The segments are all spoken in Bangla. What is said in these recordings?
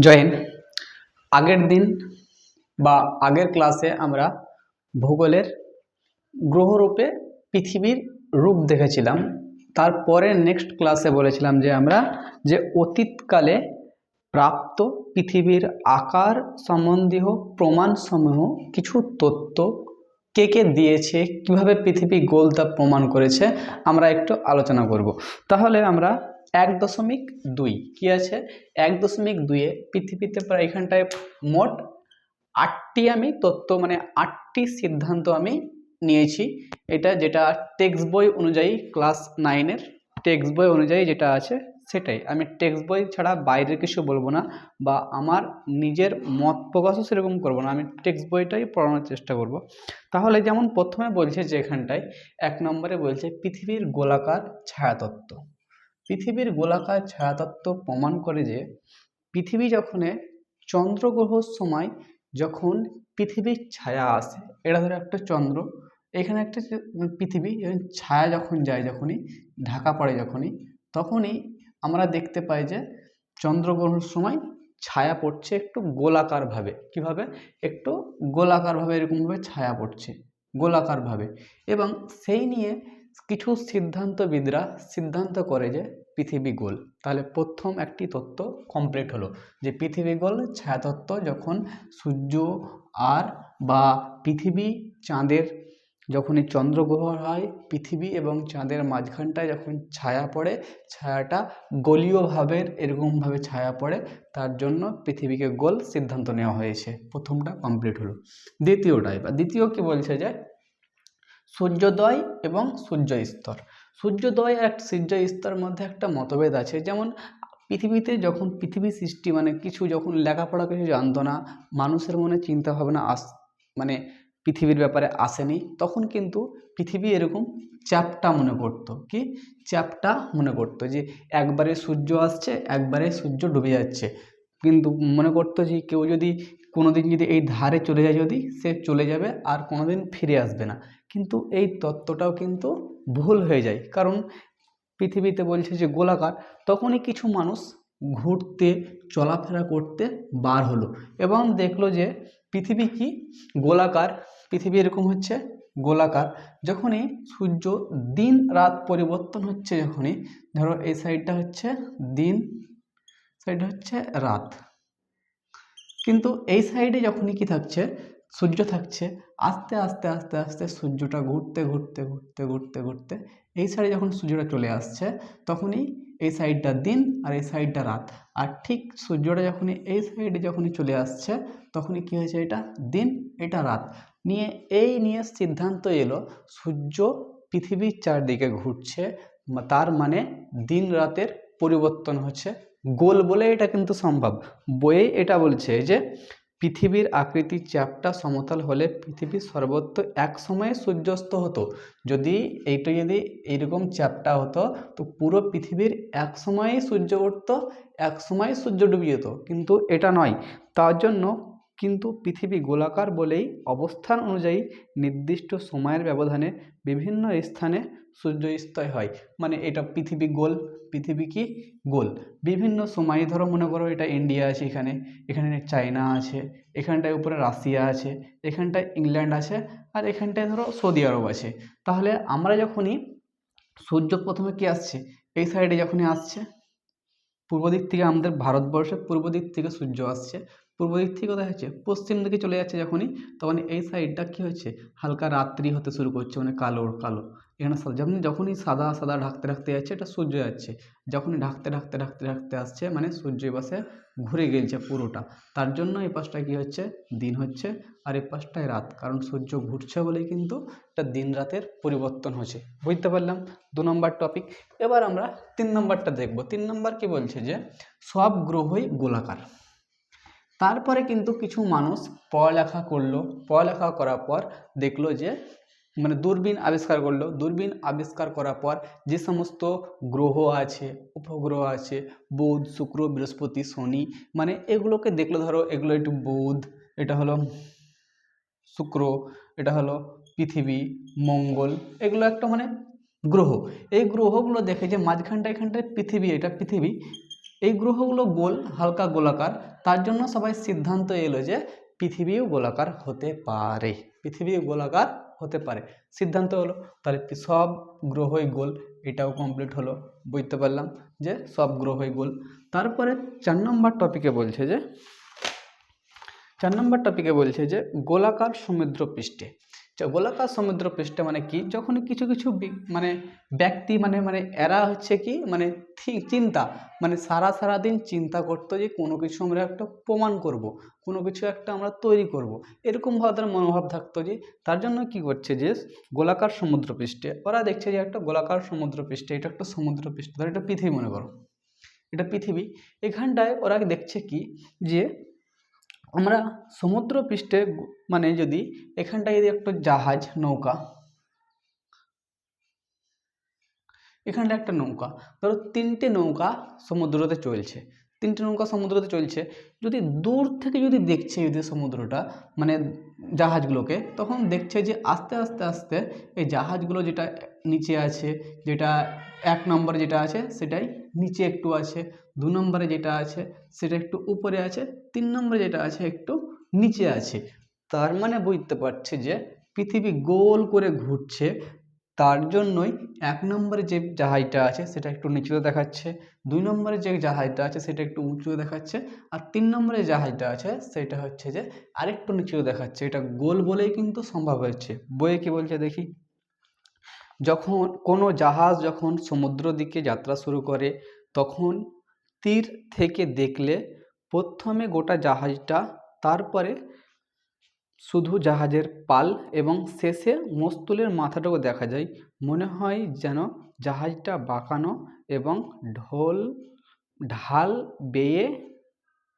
জয় হিন্দ। আগের দিন বা আগের ক্লাসে আমরা ভূগোলের গ্রহরূপে পৃথিবীর রূপ দেখেছিলাম। তারপরে নেক্সট ক্লাসে বলেছিলাম যে আমরা যে অতীতকালে প্রাপ্ত পৃথিবীর আকার সম্বন্ধীয় প্রমাণসমূহ কিছু তথ্য কে কে দিয়েছে, কিভাবে পৃথিবী গোল তা প্রমাণ করেছে আমরা একটু আলোচনা করব। তাহলে আমরা 1.2 কি আছে 1.2-এ পৃথিবীতে প্রায় এখানটায় মোট 8টি আমি তথ্য মানে 8টি সিদ্ধান্ত আমি নিয়েছি। এটা যেটা টেক্সট বই অনুযায়ী ক্লাস 9-এর টেক্সট বই অনুযায়ী যেটা আছে সেটাই আমি টেক্সট বই ছাড়া বাইরের কিছু বলবো না, বা আমার নিজের মত প্রকাশও সেরকম করবো না, আমি টেক্সট বইটাই পড়ানোর চেষ্টা করব। তাহলে যেমন প্রথমে বলছে যে এখানটায় 1 নম্বরে বলছে পৃথিবীর গোলাকার ছায়াতত্ত্ব। পৃথিবীর গোলাকার ছায়াতত্ত্ব প্রমাণ করে যে পৃথিবী যখন চন্দ্রগ্রহর সময় যখন পৃথিবীর ছায়া আসে, এটা ধরো একটা চন্দ্র, এখানে একটা পৃথিবী ছায়া যখন যায়, যখনই ঢাকা পড়ে তখনই আমরা দেখতে পাই যে চন্দ্রগ্রহণের সময় ছায়া পড়ছে একটু গোলাকারভাবে। কিভাবে? একটু গোলাকারভাবে, এরকমভাবে ছায়া পড়ছে গোলাকারভাবে। এবং সেই নিয়ে কিছু সিদ্ধান্তবিদরা সিদ্ধান্ত করে যে পৃথিবী গোল। তাহলে প্রথম একটি তত্ত্ব কমপ্লিট হলো যে পৃথিবী গোল ছায়াতত্ত্ব যখন সূর্য আর বা পৃথিবী চাঁদের যখনই চন্দ্রগ্রহণ হয়, পৃথিবী এবং চাঁদের মাঝখানটায় যখন ছায়া পড়ে, ছায়াটা গোলীয় ভাবের এরকমভাবে ছায়া পড়ে, তার জন্য পৃথিবীকে গোল সিদ্ধান্ত নেওয়া হয়েছে। প্রথমটা কমপ্লিট হলো। দ্বিতীয় কি বলছে যে সূর্যোদয় এবং সূর্য স্তর। সূর্যোদয় আর সূর্য স্তরের মধ্যে একটা মতভেদ আছে। যেমন পৃথিবীতে যখন পৃথিবী সৃষ্টি মানে কিছু যখন লেখাপড়া কিছু জানতো না, মানুষের মনে চিন্তা ভাবনা মানে পৃথিবীর ব্যাপারে আসেনি, তখন কিন্তু পৃথিবী এরকম চ্যাপ্টা মনে করতো। কি চ্যাপ্টা মনে করতো যে একবারে সূর্য আসছে, একবারে সূর্য ডুবে যাচ্ছে। কিন্তু মনে করতো যে কেউ যদি কোনোদিন যদি এই ধারে চলে যায়, যদি সে চলে যাবে আর কোনোদিন ফিরে আসবে না। কিন্তু এই তত্ত্বটাও কিন্তু ভুল হয়ে যায়, কারণ পৃথিবীতে বলছে যে গোলাকার, তখনই কিছু মানুষ ঘুরতে চলাফেরা করতে বার হলো এবং দেখলো যে পৃথিবী কি গোলাকার। পৃথিবী এরকম হচ্ছে গোলাকার। যখনই সূর্য দিন রাত পরিবর্তন হচ্ছে, যখনই ধরো এই সাইডটা হচ্ছে দিন, সাইডটা হচ্ছে রাত, কিন্তু এই সাইডে যখনই কি থাকছে সূর্য থাকছে, আস্তে আস্তে আস্তে আস্তে সূর্যটা ঘুরতে ঘুরতে ঘুরতে ঘুরতে ঘুরতে এই সাইডে যখন সূর্যটা চলে আসছে, তখনই এই সাইডটা দিন আর এই সাইডটা রাত। আর ঠিক সূর্যটা যখনই এই সাইডে যখনই চলে আসছে, তখনই কি হয়েছে, এটা দিন এটা রাত। নিয়ে সিদ্ধান্ত এলো সূর্য পৃথিবীর চারদিকে ঘুরছে, তার মানে দিন রাতের পরিবর্তন হচ্ছে, গোল বলে এটা কিন্তু সম্ভব। বইয়ে এটা বলছে যে পৃথিবীর আকৃতির চ্যাপ্টা সমতল হলে পৃথিবীর সর্বত্র এক সময়ে সূর্যাস্ত হতো। যদি এইরকম চ্যাপ্টা হতো তো পুরো পৃথিবীর এক সময়েই সূর্য উঠতো, এক সময় সূর্য ডুবে যেত, কিন্তু এটা নয়। তার জন্য কিন্তু পৃথিবী গোলাকার বলেই অবস্থান অনুযায়ী নির্দিষ্ট সময়ের ব্যবধানে বিভিন্ন স্থানে সূর্যোদয় হয়। মানে এটা পৃথিবী গোল, পৃথিবী কি গোল বিভিন্ন সময়ে। ধরো মনে করো এটা ইন্ডিয়া আছে, এখানে চায়না আছে, এখানটায় উপরে রাশিয়া আছে, এখানটায় ইংল্যান্ড আছে, আর এখানটায় ধরো সৌদি আরব আছে। তাহলে আমরা যখনই সূর্য প্রথমে কি আসছে, এই সাইডে যখনই আসছে পূর্ব দিক থেকে, আমাদের ভারতবর্ষের পূর্ব দিক থেকে সূর্য আসছে, পূর্ব দিক থেকে কোথায় হচ্ছে পশ্চিম দিকে চলে যাচ্ছে যখনই, তখন এই সাইডটা কি হচ্ছে হালকা রাত্রি হতে শুরু করছে, মানে কালো কালো। এখানে যখনই সাদা সাদা ঢাকতে ঢাকতে যাচ্ছে, এটা সূর্য যাচ্ছে, যখনই ঢাকতে ঢাকতে ঢাকতে ঢাকতে আসছে মানে সূর্য এই পাশে ঘুরে গেছে পুরোটা। তার জন্য এই পাশটা কি হচ্ছে দিন হচ্ছে, আর এই পাশটায় রাত, কারণ সূর্য ঘুরছে বলেই কিন্তু এটা দিন রাতের পরিবর্তন হচ্ছে। বুঝতে পারলাম 2 নম্বর টপিক। এবার আমরা 3 নম্বরটা দেখব। 3 নম্বর কি বলছে যে সব গ্রহই গোলাকার। তারপরে কিন্তু কিছু মানুষ পড়ালেখা করার পর দেখলো যে মানে দূরবীন আবিষ্কার করলো। দূরবীন আবিষ্কার করার পর যে সমস্ত গ্রহ আছে, উপগ্রহ আছে, বুধ শুক্র বৃহস্পতি শনি, মানে এগুলোকে দেখলো। ধরো এগুলো একটু বুধ, এটা হলো শুক্র, এটা হলো পৃথিবী, মঙ্গল, এগুলো একটা গ্রহ। এই গ্রহগুলো দেখে যে মাঝখানটায় পৃথিবী, এটা পৃথিবী, এই গ্রহগুলো গোল, হালকা গোলাকার, তার জন্য সবাই সিদ্ধান্ত এলো যে পৃথিবীও গোলাকার হতে পারে, পৃথিবীও গোলাকার হতে পারে, সিদ্ধান্ত হলো। তাহলে সব গ্রহই গোল, এটাও কমপ্লিট হলো, বুঝতে পারলাম যে সব গ্রহই গোল। তারপরে 4 নম্বর টপিকে বলছে যে গোলাকার সমুদ্র পৃষ্ঠে। গোলাকার সমুদ্র পৃষ্ঠে মানে কি, যখন কিছু কিছু মানে ব্যক্তি মানে এরা হচ্ছে কি মানে চিন্তা মানে সারাদিন চিন্তা করতো যে কোনো কিছু আমরা একটা প্রমাণ করব, কোনো কিছু একটা আমরা তৈরি করব, এরকমভাবে তার মনোভাব থাকতো। যে তার জন্য কি করছে যে গোলাকার সমুদ্র পৃষ্ঠে ওরা দেখছে যে একটা গোলাকার সমুদ্র পৃষ্ঠে, এটা একটা সমুদ্র পৃষ্ঠ, ধর এটা পৃথিবী মনে করো, এটা পৃথিবী। এখানটায় ওরা দেখছে কি যে আমরা সমুদ্র পৃষ্ঠে মানে যদি এখানটায় যদি একটা জাহাজ নৌকা, এখানটা একটা নৌকা, ধরো 3টে নৌকা সমুদ্রতে চলছে, 3টে নৌকা সমুদ্রতে চলছে, যদি দূর থেকে যদি দেখছে যদি সমুদ্রটা মানে জাহাজগুলোকে, তখন দেখছে যে আস্তে আস্তে আস্তে এই জাহাজগুলো যেটা নিচে আছে, যেটা 1 নম্বরে যেটা আছে সেটাই নিচে একটু আছে, 2 নম্বরে যেটা আছে সেটা একটু উপরে আছে, 3 নম্বরে যেটা আছে একটু নিচে আছে। তার মানে বুঝতে পারছে যে পৃথিবী গোল করে ঘুরছে, তার জন্যই 1 নম্বরে যে জাহাজটা আছে সেটা একটু নিচুতে দেখাচ্ছে, 2 নম্বরে যে জাহাজটা আছে সেটা একটু উঁচুতে দেখাচ্ছে, আর 3 নম্বরে জাহাজটা আছে সেটা হচ্ছে যে আরেকটু নিচুতে দেখাচ্ছে। এটা গোল বলেই কিন্তু সম্ভব হয়েছে। বইয়ে কি বলছে দেখি, যখন কোনো জাহাজ যখন সমুদ্র দিকে যাত্রা শুরু করে তখন তীর থেকে দেখলে প্রথমে গোটা জাহাজটা, তারপরে শুধু জাহাজের পাল এবং শেষে মস্তুলের মাথাটাও দেখা যায়, মনে হয় যেন জাহাজটা বাঁকানো এবং ঢাল বেয়ে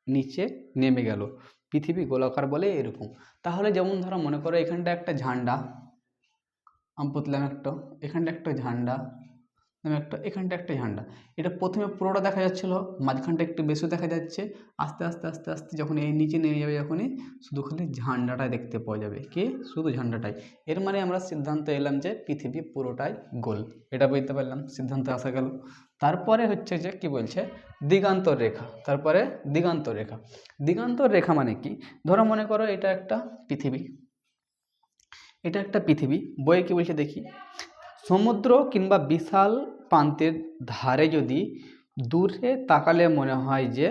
নিচে নেমে গেল। পৃথিবী গোলাকার বলে এরকম। তাহলে যেমন ধরো মনে করো এখানটা একটা ঝান্ডা, আমি পুতলাম একটা, এখানটা একটা ঝান্ডা, এখানটা একটা ঝান্ডা, এটা প্রথমে পুরোটা দেখা যাচ্ছিল, মাঝখানটা একটু বেশি দেখা যাচ্ছে, আস্তে আস্তে আস্তে আস্তে যখন এই নিচে নেমে যাবে যখনই শুধু খালি ঝান্ডাটাই দেখতে পাওয়া যাবে, কি শুধু ঝান্ডাটাই। এর মানে আমরা সিদ্ধান্ত এলাম যে পৃথিবী পুরোটাই গোল, এটা বুঝতে পারলাম, সিদ্ধান্ত আসা গেল। তারপরে হচ্ছে যে কি বলছে দিগান্তর রেখা, তারপরে দিগান্তর রেখা। দিগান্তর রেখা মানে কি, ধরো মনে করো এটা একটা পৃথিবী, এটা একটা পৃথিবী, বইয়ে কি বলছে দেখি, সমুদ্র কিংবা বিশাল প্রান্তের ধারে যদি দূরে তাকালে মনে হয় যে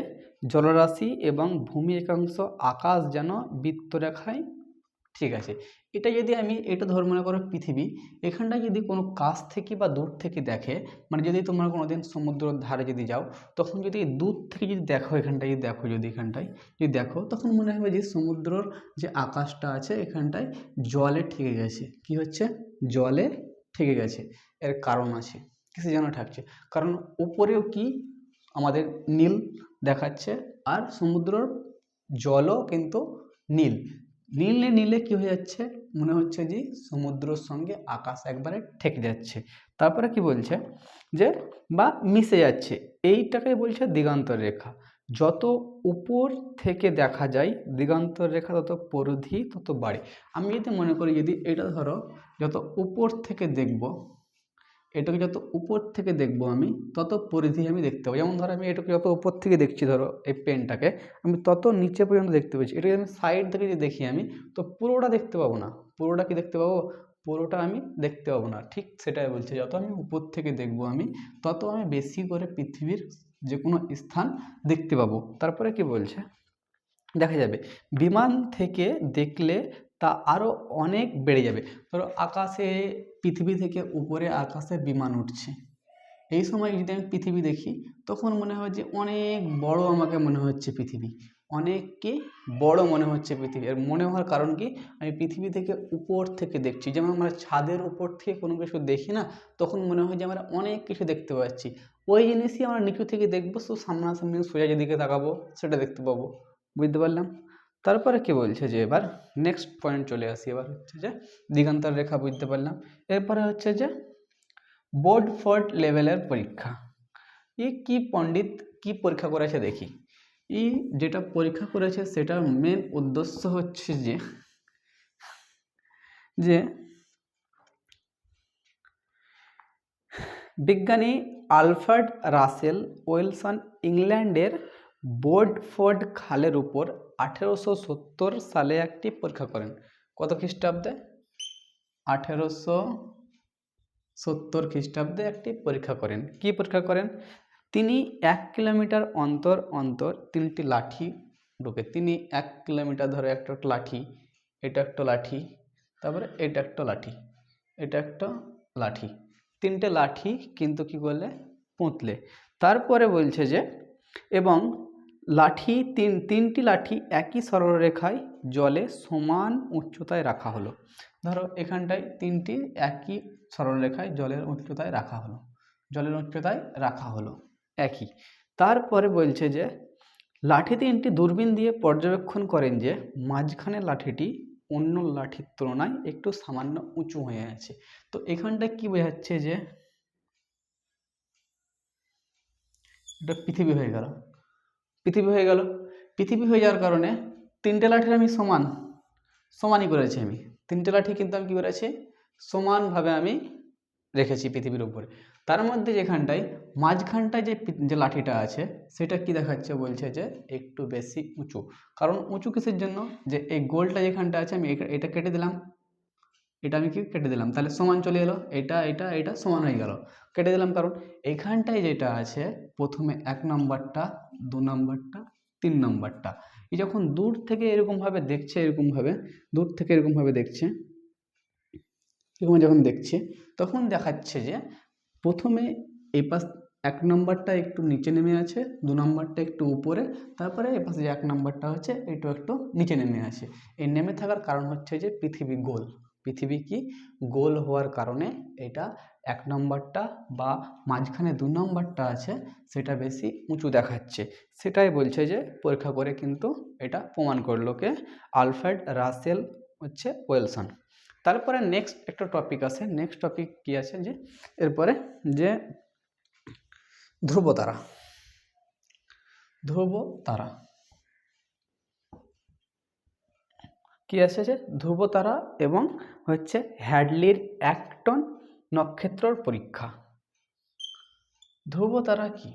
জলরাশি এবং ভূমি একাংশ আকাশ যেন বৃত্তরেখায়, ঠিক আছে। এটা যদি আমি এটা ধর মনে করো পৃথিবী, এখানটা যদি কোনো কাছ থেকে বা দূর থেকে দেখে, মানে যদি তোমরা কোনোদিন সমুদ্রের ধারে যদি যাও, তখন যদি দূর থেকে যদি দেখো, এখানটায় যদি দেখো, যদি এখানটায় যদি দেখো, তখন মনে হবে যে সমুদ্রর যে আকাশটা আছে এখানটায় জলে ঠেকে গেছে। কি হচ্ছে, জলে ঠেকে গেছে। এর কারণ আছে, কিসের জন্য ঠেকছে, কারণ উপরেও কি আমাদের নীল দেখাচ্ছে, আর সমুদ্রর জলও কিন্তু নীল, নীলে নীলে কি হয়ে যাচ্ছে, মনে হচ্ছে যে সমুদ্রের সঙ্গে আকাশ একবারে ঠেকে যাচ্ছে। তারপরে কি বলছে যে বা মিশে যাচ্ছে, এইটাকে বলছে দিগান্তর রেখা। যত উপর থেকে দেখা যায় দিগান্তর রেখা তত পরিধি তত বাড়ে। আমি যদি মনে করি যদি এটা ধরো যত উপর থেকে দেখব, এটাকে যত উপর থেকে দেখব আমি তত পরিধি আমি দেখতে পাবো। যেমন ধরো আমি এটাকে যত উপর থেকে দেখছি, ধরো এই পেনটাকে আমি তত নিচে পর্যন্ত দেখতে পাচ্ছি। এটাকে আমি সাইড থেকে যদি দেখি আমি, তো পুরোটা দেখতে পাবো না। পুরোটা কি দেখতে পাবো, পুরোটা আমি দেখতে পাবো না। ঠিক সেটাই বলছে, যত আমি উপর থেকে দেখব আমি তত আমি বেশি করে পৃথিবীর যে কোনো স্থান দেখতে পাবো। তারপরে কি বলছে, দেখা যাবে বিমান থেকে দেখলে তা আরও অনেক বেড়ে যাবে। ধরো আকাশে, পৃথিবী থেকে উপরে আকাশে বিমান উঠছে, এই সময় যদি আমি পৃথিবী দেখি তখন মনে হয় যে অনেক বড় আমাকে মনে হচ্ছে পৃথিবী, অনেককে বড় মনে হচ্ছে পৃথিবী। আর মনে হওয়ার কারণ কি, আমি পৃথিবী থেকে উপর থেকে দেখছি, যেমন আমরা ছাদের উপর থেকে কোনো কিছু দেখি না, তখন মনে হয় যে আমরা অনেক কিছু দেখতে পাচ্ছি। ওই জিনিসই আমরা নিচু থেকে দেখবো, তো সামনাসামনি সোজা যেদিকে তাকাবো সেটা দেখতে পাবো। বুঝতে পারলাম। তারপরে কি বলছে যে এবার নেক্সট পয়েন্ট চলে আসি, এবার হচ্ছে যে দিগান্তর রেখা বুঝতে পারলাম। এরপরে হচ্ছে যে বোর্ড ফোর্থ লেভেলের পরীক্ষা। কি পণ্ডিত কি পরীক্ষা করেছে দেখি। যেটা পরীক্ষা করেছে সেটার মেন উদ্দেশ্য হচ্ছে যে বিজ্ঞানী আলফ্রেড রাসেল ওয়েলসন ইংল্যান্ডের বোর্ডফোর্ড খালের উপর 1870 সালে একটি পরীক্ষা করেন। কত খ্রিস্টাব্দে? 1870 খ্রিস্টাব্দে একটি পরীক্ষা করেন। কি পরীক্ষা করেন? তিনি 1 কিলোমিটার অন্তর অন্তর 3টি লাঠি ঢুকে, তিনি 1 কিলোমিটার ধরে একটা লাঠি, এটা একটা লাঠি, তারপরে এটা একটা লাঠি, এটা একটা লাঠি, 3টে লাঠি কিন্তু কি করলে? পুঁতলে। তারপরে বলছে যে এবং লাঠি তিনটি লাঠি একই সরলরেখায় জলে সমান উচ্চতায় রাখা হলো। ধরো এখানটায় 3টি একই সরলরেখায় জলের উচ্চতায় রাখা হলো, জলের উচ্চতায় রাখা হলো একই। তারপরে বলছে যে লাঠি 3টি দূরবীন দিয়ে পর্যবেক্ষণ করেন যে মাঝখানে লাঠিটি অন্য লাঠির তুলনায় একটু সামান্য উঁচু হয়ে আছে। তো এখানটায় কি বোঝাচ্ছে? যে এটা পৃথিবী হয়ে গেল, পৃথিবী হয়ে গেল। পৃথিবী হয়ে যাওয়ার কারণে 3টে লাঠির আমি সমানই করেছি। আমি 3টে লাঠি কিন্তু আমি কী করেছি? সমানভাবে আমি রেখেছি পৃথিবীর উপরে। তার মধ্যে যেখানটায় মাঝখানটায় যে লাঠিটা আছে সেটা কি দেখাচ্ছে? বলছে যে একটু বেশি উঁচু। কারণ উঁচু কিসের জন্য? যে এই গোলটা যেখানটা আছে আমি এটা কেটে দিলাম, এটা আমি কি কেটে দিলাম, তাহলে সমান চলে এলো, এটা সমান হয়ে গেল, কেটে দিলাম। কারণ এখানটায় যেটা আছে প্রথমে 1 নম্বরটা, 2 নম্বরটা, 3 নম্বরটা, এই যখন দূর থেকে এরকমভাবে দেখছে, দূর থেকে এরকমভাবে দেখছে, এরকম যখন দেখছে তখন দেখাচ্ছে যে প্রথমে এই পাশ 1 নম্বরটা একটু নিচে নেমে আছে, 2 নম্বরটা একটু উপরে, তারপরে এই পাশে যে 1 নম্বরটা হচ্ছে একটু নিচে নেমে আছে। এই নেমে থাকার কারণ হচ্ছে যে পৃথিবী গোল। পৃথিবী কি গোল হওয়ার কারণে এটা 1 নম্বরটা বা মাঝখানে 2 নম্বরটা আছে সেটা বেশি উঁচু দেখাচ্ছে। সেটাই বলছে যে পরীক্ষা করে কিন্তু এটা প্রমাণ করলো কে? Alfred Russel ওয়েলসন। তারপরে নেক্সট একটা টপিক আছে। নেক্সট টপিক কি আছে? যে এরপরে যে ধ্রুবতারা। ধ্রুবতারা কি আছে? যে ধ্রুবতারা এবং হ্যাডলির অ্যাক্টন নক্ষত্রর পরীক্ষা। ধ্রুবতারা কি?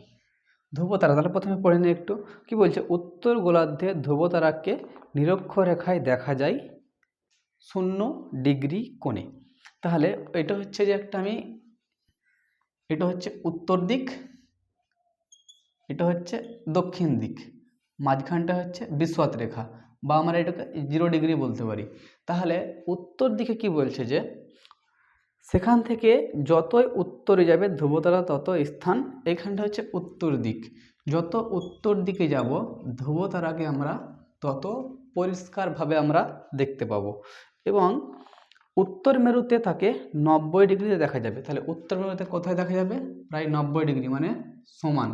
ধ্রুবতারা তাহলে প্রথমে পড়ে নিই একটু। কি বলছে? উত্তর গোলার্ধে ধ্রুবতারাকে নিরক্ষরেখায় দেখা যায় 0 ডিগ্রি কোণে। তাহলে এটা হচ্ছে যে এটা হচ্ছে উত্তর দিক, এটা হচ্ছে দক্ষিণ দিক, মাঝখানটা হচ্ছে বিষুবৎ রেখা, বা আমরা এটাকে 0 ডিগ্রি বলতে পারি। তাহলে উত্তর দিকে কি বলছে? যে সেখান থেকে যতই উত্তরে যাবে ধ্রুবতারা তত স্থান, এখানটা হচ্ছে উত্তর দিক, যত উত্তর দিকে যাব ধ্রুবতারাকে আমরা তত পরিষ্কারভাবে আমরা দেখতে পাবো। এবং উত্তর মেরুতে তাকে 90 ডিগ্রিতে দেখা যাবে। তাহলে উত্তর মেরুতে কোথায় দেখা যাবে? প্রায় 90 ডিগ্রি, মানে সমান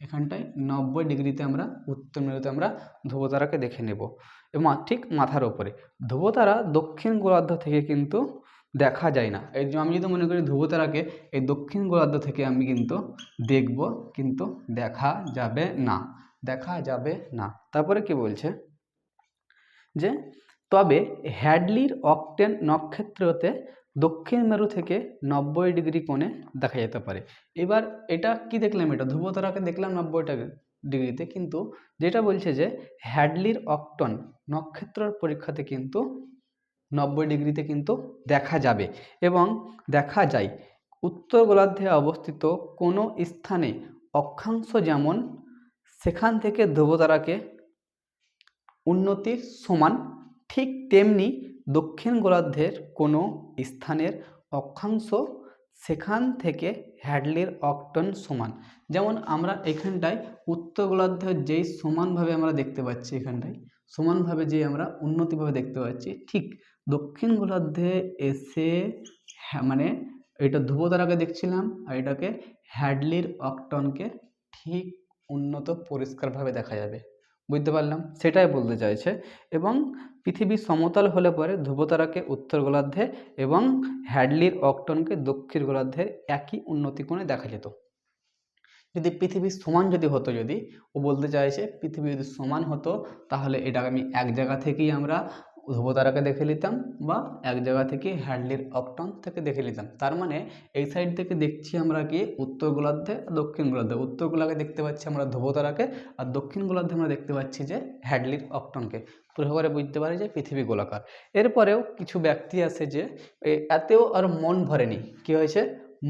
এখানটায় 90 ডিগ্রিতে আমরা উত্তর মেরুতে আমরা ধ্রুবতারাকে দেখে নেব। এবং ঠিক মাথার উপরে ধ্রুবতারা দক্ষিণ গোলার্ধ থেকে কিন্তু দেখা যায় না। এই যে আমি যদি মনে করি ধ্রুবতারাকে এই দক্ষিণ গোলার্ধ থেকে আমি কিন্তু দেখব, কিন্তু দেখা যাবে না, দেখা যাবে না। তারপরে কি বলছে? যে তবে হ্যাডলির অক্টেন নক্ষত্রতে দক্ষিণ মেরু থেকে 90 ডিগ্রি কোণে দেখা যেতে পারে। এবার এটা কি দেখলাম? এটা ধ্রুবতারাকে দেখলাম 90 ডিগ্রিতে, কিন্তু যেটা বলছে যে হ্যাডলির অক্টন নক্ষত্রের পরীক্ষাতে কিন্তু 90 ডিগ্রিতে কিন্তু দেখা যাবে এবং দেখা যায়। উত্তর গোলার্ধে অবস্থিত কোনো স্থানে অক্ষাংশ যেমন সেখান থেকে ধ্রুবতারাকে উন্নতির সমান, ঠিক তেমনি দক্ষিণ গোলার্ধের কোনো স্থানের অক্ষাংশ সেখান থেকে হ্যাডলির অক্টন সমান। যেমন আমরা এখানটায় উত্তর গোলার্ধের যেই সমানভাবে আমরা দেখতে পাচ্ছি, এখানটায় সমানভাবে যে আমরা উন্নতিভাবে দেখতে পাচ্ছি, ঠিক দক্ষিণ গোলার্ধে এসে মানে এটা ধ্রুবতারাকে দেখছিলাম আর এটাকে হ্যাডলির অক্টনকে ঠিক উন্নত পরিষ্কারভাবে দেখা যাবে। বুঝতে পারলাম? সেটাই বলতে চাইছে। এবং পৃথিবী সমতল হলে পরে ধ্রুবতারাকে উত্তর গোলার্ধে এবং হ্যাডলির অক্টনকে দক্ষিণ গোলার্ধের একই উন্নতি কোণে দেখা যেত। যদি পৃথিবী সমান যদি হতো, যদি ও বলতে চাইছে পৃথিবী যদি সমান হতো তাহলে এটা আমি এক জায়গা থেকেই আমরা ধ্রুবতারাকে দেখে নিতাম বা এক জায়গা থেকে হ্যাডলির অক্টান থেকে দেখে নিতাম। তার মানে এই সাইড থেকে দেখছি আমরা কি উত্তর গোলার্ধে, দক্ষিণ গোলার্ধে। উত্তর গোলার্ধে দেখতে পাচ্ছি আমরা ধ্রুবতারাকে, আর দক্ষিণ গোলার্ধে আমরা দেখতে পাচ্ছি যে হ্যাডলির অক্টানকে। পুরো করে বুঝতে পারি যে পৃথিবী গোলাকার। এরপরেও কিছু ব্যক্তি আছে যে এতেও আর মন ভরেনি। কি হয়েছে?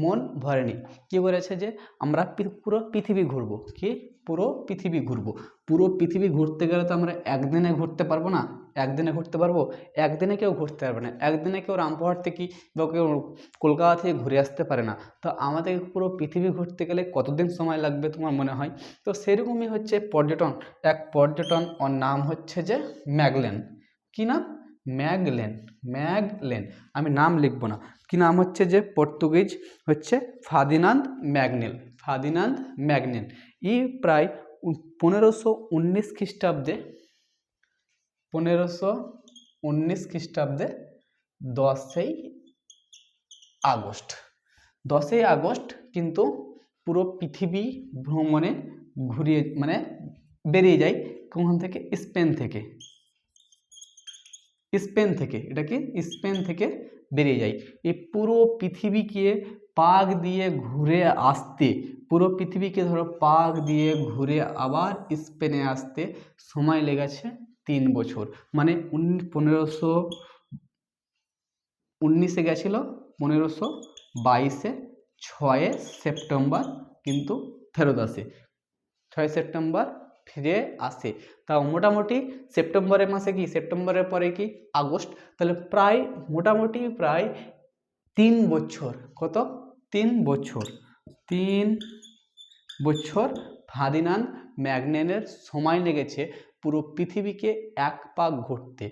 মন ভরেনি। কি বলেছে যে আমরা পুরো পৃথিবী ঘুরবো। কি? পুরো পৃথিবী ঘুরবো। পুরো পৃথিবী ঘুরতে গেলে তো আমরা একদিনে ঘুরতে পারবো না। একদিনে ঘুরতে পারবো? একদিনে কেউ ঘুরতে পারবে না। একদিনে কেউ রামপুরহাট থেকে বা কেউ কলকাতা থেকে ঘুরে আসতে পারে না। তো আমাদের পুরো পৃথিবী ঘুরতে গেলে কতদিন সময় লাগবে তোমার মনে হয়? তো সেরকমই হচ্ছে পর্যটন। এক পর্যটন ওর নাম হচ্ছে যে ম্যাগলেন। কি নাম? ম্যাগলেন। ম্যাগলেন। আমি নাম লিখবো না। কি নাম হচ্ছে যে পর্তুগিজ হচ্ছে ফার্দিনান্দ ম্যাগনেল। ফার্দিনান্দ ম্যাগনেল। প্রায় 1519 খ্রিস্টাব্দে 1519 খ্রিস্টাব্দে 10ই আগস্ট 10ই আগস্ট কিন্তু পুরো পৃথিবী ভ্রমণে ঘুরিয়ে বেরিয়ে যায়। কোন থেকে? স্পেন থেকে। স্পেন থেকে। এটা কি? স্পেন থেকে বেরিয়ে যায়। এই পুরো পৃথিবীকে পাক দিয়ে ঘুরে আসতে, পুরো পৃথিবীকে ধরো পাক দিয়ে ঘুরে আবার স্পেনে আসতে সময় লেগেছে 3 বছর। মানে 1519-এ গেছিল, 1522-এ 6 সেপ্টেম্বর কিন্তু ফেরত আসে। 6 সেপ্টেম্বর ফিরে আসে। তাও মোটামুটি সেপ্টেম্বরের মাসে কি, সেপ্টেম্বরের পরে কি আগস্ট, তাহলে প্রায় মোটামুটি প্রায় 3 বছর। কত? 3 বছর। 3 বছর ফার্দিনান্দ ম্যাগনেলের সময় লেগেছে পুরো পৃথিবীকে এক পাক ঘুরতে।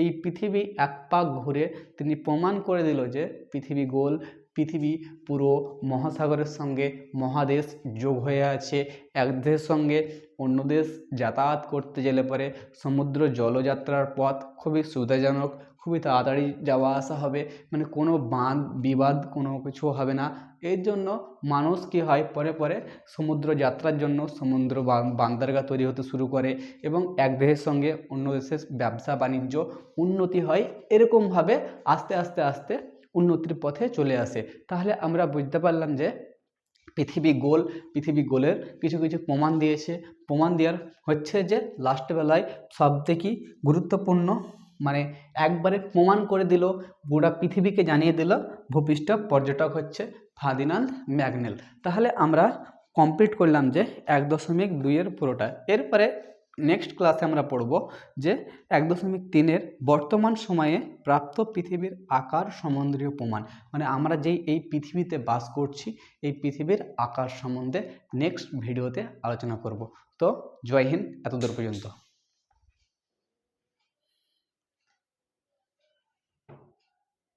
এই পৃথিবী এক পাক ঘুরে তিনি প্রমাণ করে দিল যে পৃথিবী গোল, পৃথিবী পুরো মহাসাগরের সঙ্গে মহাদেশ যোগ হয়ে আছে। এক দেশের সঙ্গে অন্য দেশ যাতায়াত করতে গেলে পরে সমুদ্র জলযাত্রার পথ খুবই সুবিধাজনক, খুবই তাড়াতাড়ি যাওয়া আসা হবে, কোনো বাঁধ বিবাদ কোনো কিছু হবে না। এর জন্য মানুষ কি হয়, পরে পরে সমুদ্র যাত্রার জন্য সমুদ্র বন্দরগাহ তৈরি হতে শুরু করে এবং এক দেশের সঙ্গে অন্য দেশের ব্যবসা বাণিজ্য উন্নতি হয়। এরকমভাবে আস্তে আস্তে আস্তে উন্নতির পথে চলে আসে। তাহলে আমরা বুঝতে পারলাম যে পৃথিবী গোল, পৃথিবী গোলের কিছু কিছু প্রমাণ দিয়েছে। প্রমাণ দেওয়ার হচ্ছে যে লাস্ট বেলায় সবথেকে গুরুত্বপূর্ণ একবারে প্রমাণ করে দিল, গোটা পৃথিবীকে জানিয়ে দিল ভূপৃষ্ঠ পর্যটক হচ্ছে ফার্দিনান্দ ম্যাগনেল। তাহলে আমরা কমপ্লিট করলাম যে 1.2-এর পুরোটা। এরপরে নেক্সট ক্লাসে আমরা পড়ব যে 1.3-এর বর্তমান সময়ে প্রাপ্ত পৃথিবীর আকার সম্বন্ধীয় প্রমাণ। আমরা যেই এই পৃথিবীতে বাস করছি, এই পৃথিবীর আকার সম্বন্ধে নেক্সট ভিডিওতে আলোচনা করব। তো জয় হিন্দ, এতদূর পর্যন্ত।